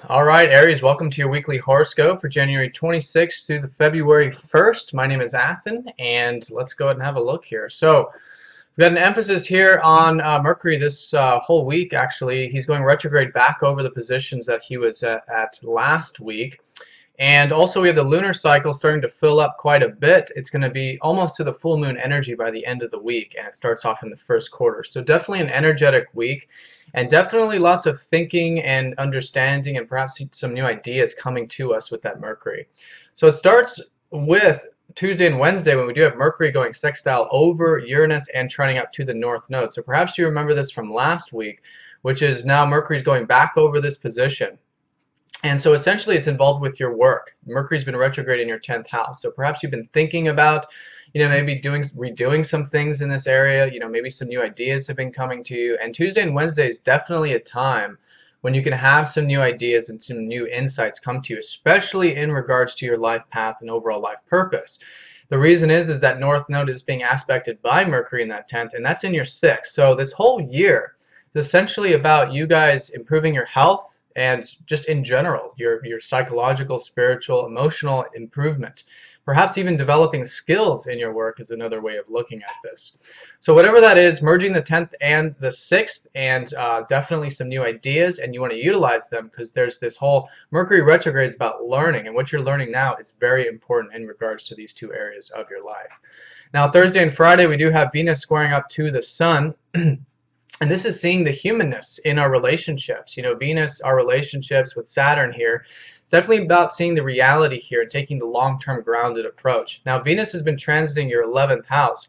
All right, Aries, welcome to your weekly horoscope for January 26th through the February 1st. My name is Athen, and let's go ahead and have a look here. So, we've got an emphasis here on Mercury this whole week, actually. He's going retrograde back over the positions that he was at last week. And also we have the lunar cycle starting to fill up quite a bit. It's going to be almost to the full moon energy by the end of the week, and it starts off in the first quarter. So definitely an energetic week, and definitely lots of thinking and understanding and perhaps some new ideas coming to us with that Mercury. So it starts with Tuesday and Wednesday when we do have Mercury going sextile over Uranus and trending up to the North Node. So perhaps you remember this from last week, which is now Mercury's going back over this position. And so essentially it's involved with your work. Mercury's been retrograde in your 10th house. So perhaps you've been thinking about, maybe redoing some things in this area. Maybe some new ideas have been coming to you. And Tuesday and Wednesday is definitely a time when you can have some new ideas and some new insights come to you, especially in regards to your life path and overall life purpose. The reason is that North Node is being aspected by Mercury in that 10th, and that's in your 6th. So this whole year is essentially about you guys improving your health, and just in general, your psychological, spiritual, emotional improvement. Perhaps even developing skills in your work is another way of looking at this. So whatever that is, merging the 10th and the 6th, and definitely some new ideas, and you want to utilize them because there's this whole Mercury retrograde is about learning, and what you're learning now is very important in regards to these two areas of your life. Now Thursday and Friday, we do have Venus squaring up to the Sun. And this is seeing the humanness in our relationships. Venus, our relationships with Saturn here, it's definitely about seeing the reality here and taking the long-term grounded approach. Now, Venus has been transiting your 11th house.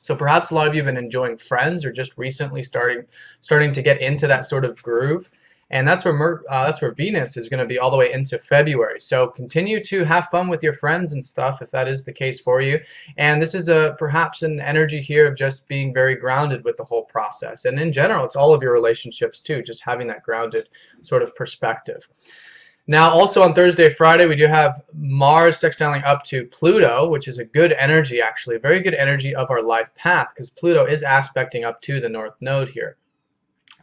So perhaps a lot of you have been enjoying Friends or just recently starting to get into that sort of groove. And that's where Venus is going to be all the way into February. So continue to have fun with your friends and stuff if that is the case for you. And this is perhaps an energy here of just being very grounded with the whole process. And in general, it's all of your relationships too, just having that grounded sort of perspective. Now also on Thursday, Friday, we do have Mars sextiling up to Pluto, which is a good energy actually, very good energy of our life path because Pluto is aspecting up to the North Node here.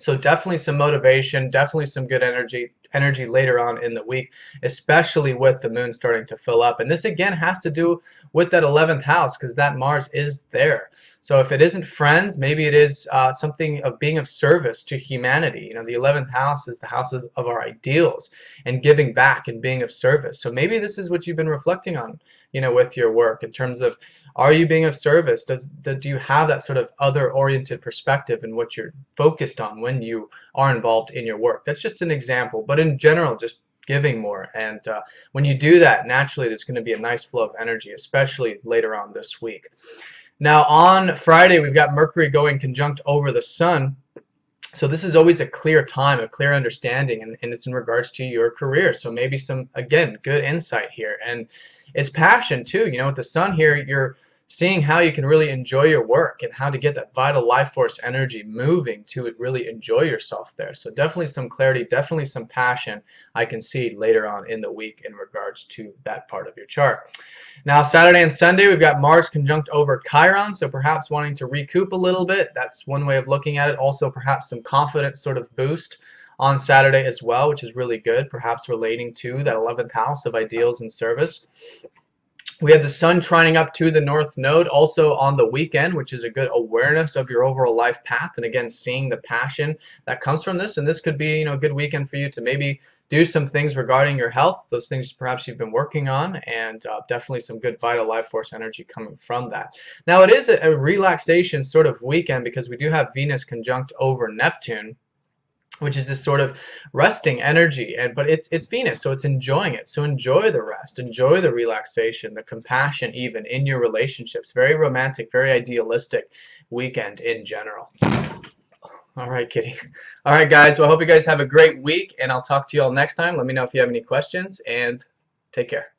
So definitely some motivation, definitely some good energy later on in the week, especially with the moon starting to fill up. And this again has to do with that 11th house because that Mars is there. So if it isn't friends, maybe it is something of being of service to humanity. The 11th house is the house of our ideals and giving back and being of service. So maybe this is what you've been reflecting on, with your work in terms of, are you being of service? Do you have that sort of other-oriented perspective in what you're focused on when you are involved in your work? That's just an example, but in general, just giving more. And when you do that, naturally, there's going to be a nice flow of energy, especially later on this week. Now, on Friday, we've got Mercury going conjunct over the Sun. So this is always a clear time, a clear understanding, and it's in regards to your career. So maybe some, again, good insight here. And it's passion, too. With the Sun here, you're seeing how you can really enjoy your work and how to get that vital life force energy moving to really enjoy yourself there. So definitely some clarity, definitely some passion I can see later on in the week in regards to that part of your chart. Now Saturday and Sunday we've got Mars conjunct over Chiron, so perhaps wanting to recoup a little bit. That's one way of looking at it. Also perhaps some confidence sort of boost on Saturday as well, which is really good, perhaps relating to that 11th house of ideals and service. We have the Sun trining up to the North Node also on the weekend, which is a good awareness of your overall life path, and again seeing the passion that comes from this. And this could be a good weekend for you to maybe do some things regarding your health, those things perhaps you've been working on, and definitely some good vital life force energy coming from that. Now it is a relaxation sort of weekend because we do have Venus conjunct over Neptune, which is this sort of resting energy, but it's Venus, so it's enjoying it. So enjoy the rest, enjoy the relaxation, the compassion even in your relationships. Very romantic, very idealistic weekend in general. All right, Kitty. All right, guys, well, I hope you guys have a great week, and I'll talk to you all next time. Let me know if you have any questions, and take care.